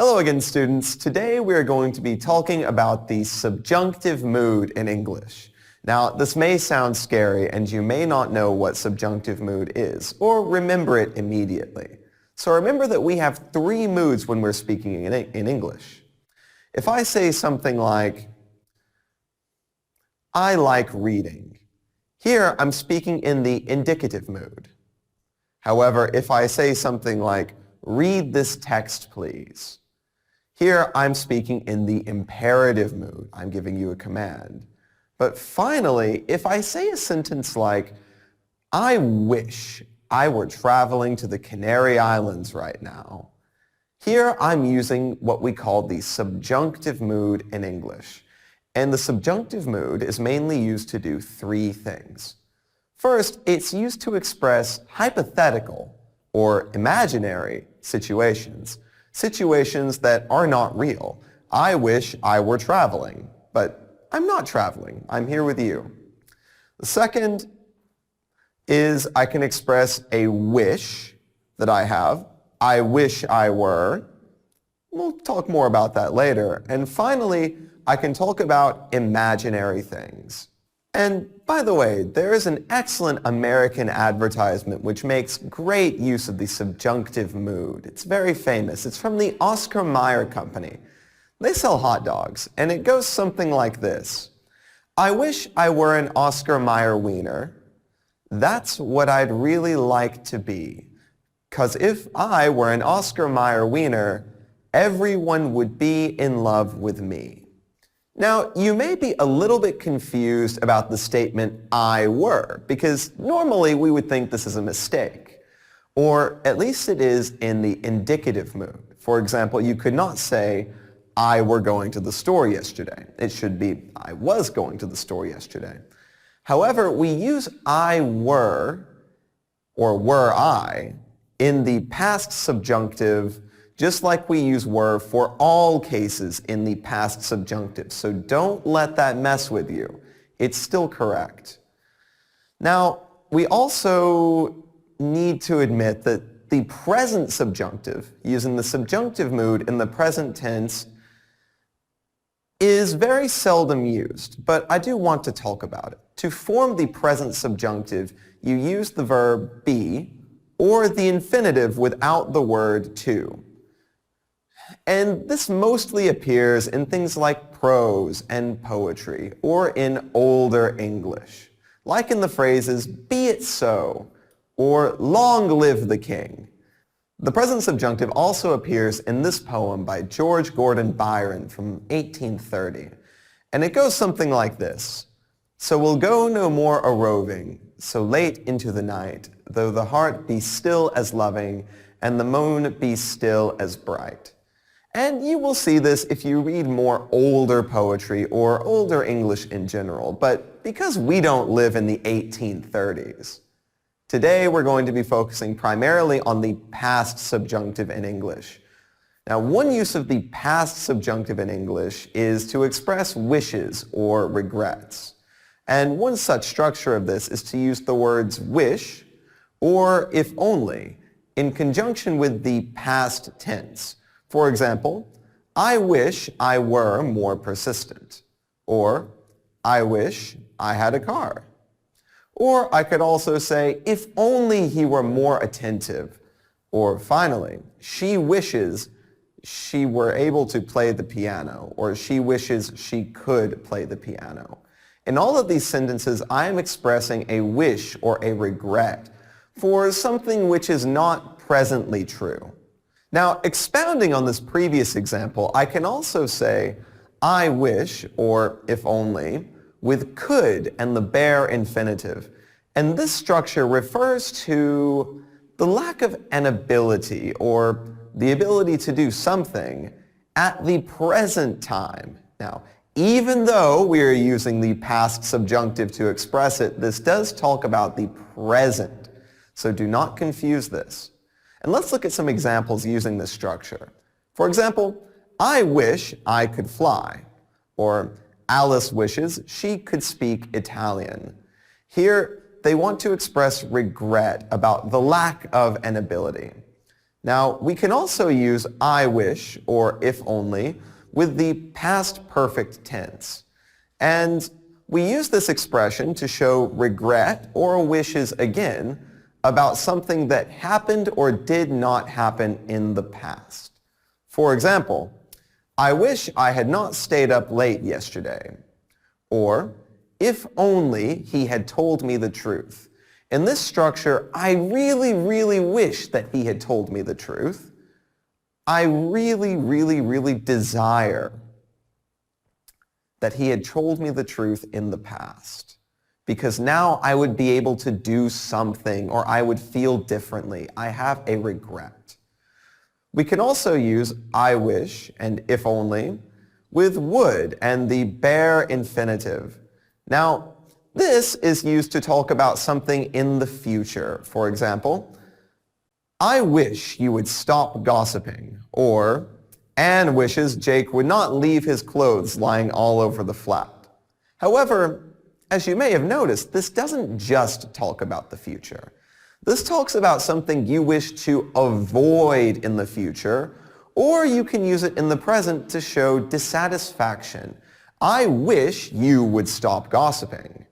Hello again, students. Today we are going to be talking about the subjunctive mood in English. Now, this may sound scary and you may not know what subjunctive mood is or remember it immediately. So remember that we have three moods when we're speaking in English. If I say something like, I like reading, here I'm speaking in the indicative mood. However, if I say something like, read this text, please, here I'm speaking in the imperative mood. I'm giving you a command. But finally, if I say a sentence like, I wish I were traveling to the Canary Islands right now, here I'm using what we call the subjunctive mood in English. And the subjunctive mood is mainly used to do three things. First, it's used to express hypothetical or imaginary situations that are not real. I wish I were traveling, but I'm not traveling. I'm here with you. The second is I can express a wish that I have. I wish I were. We'll talk more about that later. And finally, I can talk about imaginary things. And by the way, there is an excellent American advertisement which makes great use of the subjunctive mood. It's very famous. It's from the Oscar Mayer Company. They sell hot dogs, and it goes something like this. I wish I were an Oscar Mayer wiener. That's what I'd really like to be. 'Cause if I were an Oscar Mayer wiener, everyone would be in love with me. Now, you may be a little bit confused about the statement, I were, because normally we would think this is a mistake. Or at least it is in the indicative mood. For example, you could not say, I were going to the store yesterday. It should be, I was going to the store yesterday. However, we use I were, or were I, in the past subjunctive just like we use were for all cases in the past subjunctive. So don't let that mess with you. It's still correct. Now, we also need to admit that the present subjunctive, using the subjunctive mood in the present tense, is very seldom used, but I do want to talk about it. To form the present subjunctive, you use the verb be or the infinitive without the word to. And this mostly appears in things like prose and poetry, or in older English, like in the phrases, be it so, or long live the king. The present subjunctive also appears in this poem by George Gordon Byron from 1830, and it goes something like this. So we'll go no more a-roving, so late into the night, though the heart be still as loving, and the moon be still as bright. And you will see this if you read more older poetry or older English in general. But because we don't live in the 1830s, today we're going to be focusing primarily on the past subjunctive in English. Now, one use of the past subjunctive in English is to express wishes or regrets. And one such structure of this is to use the words wish or if only in conjunction with the past tense. For example, I wish I were more persistent, or I wish I had a car. Or I could also say, if only he were more attentive. Or finally, she wishes she were able to play the piano, or she wishes she could play the piano. In all of these sentences, I am expressing a wish or a regret for something which is not presently true. Now, expounding on this previous example, I can also say, I wish, or if only, with could and the bare infinitive. And this structure refers to the lack of an ability, or the ability to do something at the present time. Now, even though we are using the past subjunctive to express it, this does talk about the present. So do not confuse this. And let's look at some examples using this structure. For example, I wish I could fly, or Alice wishes she could speak Italian. Here, they want to express regret about the lack of an ability. Now, we can also use I wish, or if only, with the past perfect tense. And we use this expression to show regret or wishes again about something that happened or did not happen in the past. For example, I wish I had not stayed up late yesterday. Or, if only he had told me the truth. In this structure, I really, really wish that he had told me the truth. I really, really, really desire that he had told me the truth in the past, because now I would be able to do something, or I would feel differently. I have a regret. We can also use I wish and if only with would and the bare infinitive. Now, this is used to talk about something in the future. For example, I wish you would stop gossiping, or Anne wishes Jake would not leave his clothes lying all over the flat. However, as you may have noticed, this doesn't just talk about the future. This talks about something you wish to avoid in the future, or you can use it in the present to show dissatisfaction. I wish you would stop gossiping.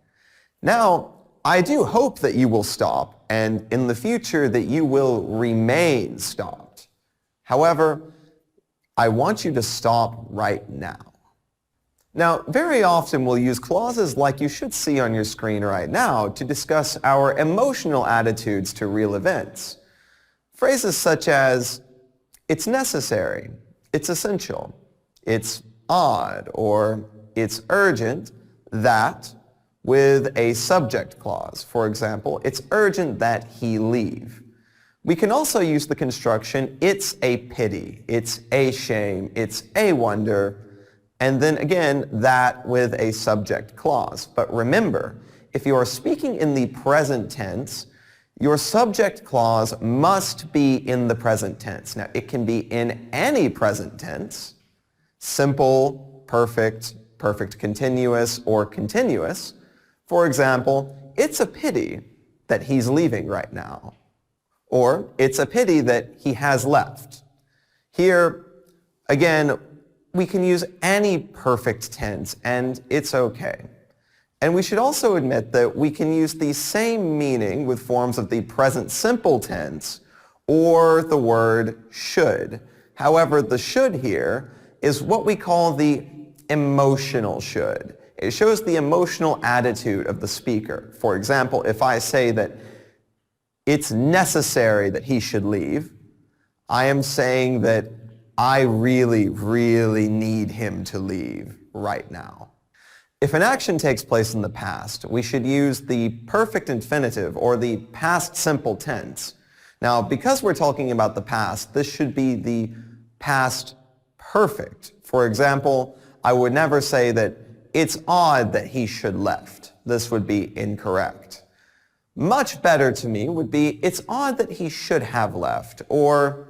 Now, I do hope that you will stop, and in the future that you will remain stopped. However, I want you to stop right now. Now, very often we'll use clauses like you should see on your screen right now to discuss our emotional attitudes to real events. Phrases such as, it's necessary, it's essential, it's odd, or it's urgent that, with a subject clause. For example, it's urgent that he leave. We can also use the construction, it's a pity, it's a shame, it's a wonder, and then again, that with a subject clause. But remember, if you are speaking in the present tense, your subject clause must be in the present tense. Now, it can be in any present tense, simple, perfect, perfect continuous, or continuous. For example, it's a pity that he's leaving right now. Or, it's a pity that he has left. Here, again, we can use any perfect tense, and it's okay. And we should also admit that we can use the same meaning with forms of the present simple tense or the word should. However, the should here is what we call the emotional should. It shows the emotional attitude of the speaker. For example, if I say that it's necessary that he should leave, I am saying that I really, really need him to leave right now. If an action takes place in the past, we should use the perfect infinitive or the past simple tense. Now, because we're talking about the past, this should be the past perfect. For example, I would never say that it's odd that he should left. This would be incorrect. Much better to me would be, it's odd that he should have left, or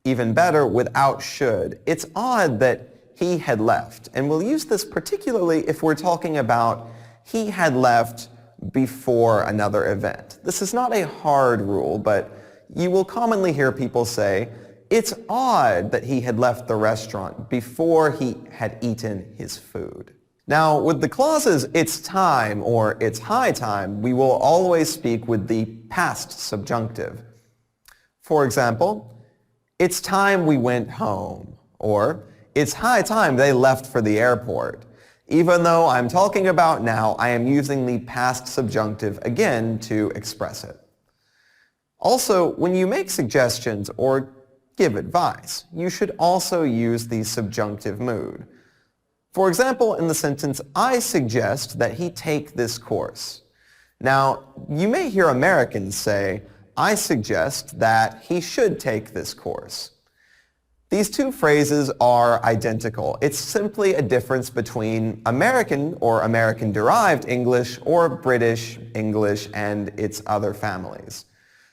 even better, without should, it's odd that he had left. And we'll use this particularly if we're talking about he had left before another event. This is not a hard rule, but you will commonly hear people say, it's odd that he had left the restaurant before he had eaten his food. Now, with the clauses, it's time or it's high time, we will always speak with the past subjunctive. For example, it's time we went home, or it's high time they left for the airport. Even though I'm talking about now, I am using the past subjunctive again to express it. Also, when you make suggestions or give advice, you should also use the subjunctive mood. For example, in the sentence, I suggest that he take this course. Now, you may hear Americans say, I suggest that he should take this course. These two phrases are identical. It's simply a difference between American or American-derived English or British English and its other families.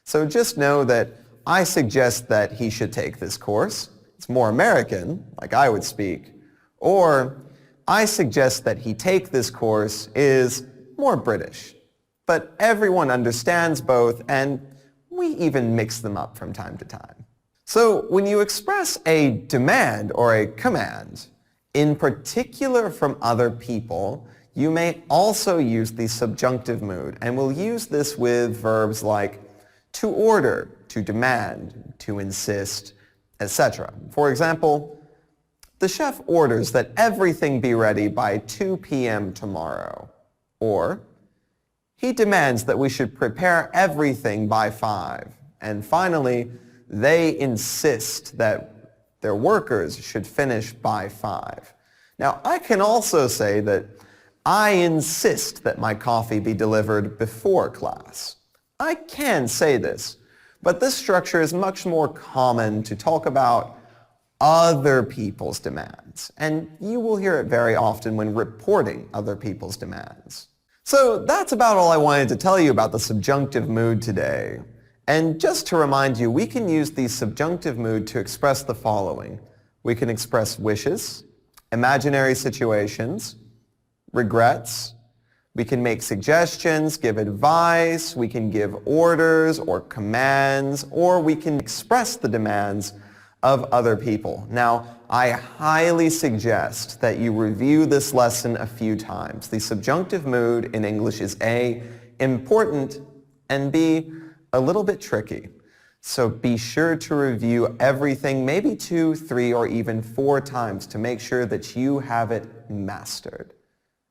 So just know that I suggest that he should take this course. It's more American, like I would speak. Or I suggest that he take this course is more British. But everyone understands both, and we even mix them up from time to time. So when you express a demand or a command, in particular from other people, you may also use the subjunctive mood, and we'll use this with verbs like to order, to demand, to insist, etc. For example, the chef orders that everything be ready by 2 p.m. tomorrow. Or, he demands that we should prepare everything by 5. And finally, they insist that their workers should finish by 5. Now, I can also say that I insist that my coffee be delivered before class. I can say this, but this structure is much more common to talk about other people's demands, and you will hear it very often when reporting other people's demands. So that's about all I wanted to tell you about the subjunctive mood today. And just to remind you, we can use the subjunctive mood to express the following. We can express wishes, imaginary situations, regrets. We can make suggestions, give advice, we can give orders or commands, or we can express the demands of other people. Now, I highly suggest that you review this lesson a few times. The subjunctive mood in English is A, important, and B, a little bit tricky. So be sure to review everything maybe 2, 3, or even 4 times to make sure that you have it mastered.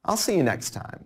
I'll see you next time.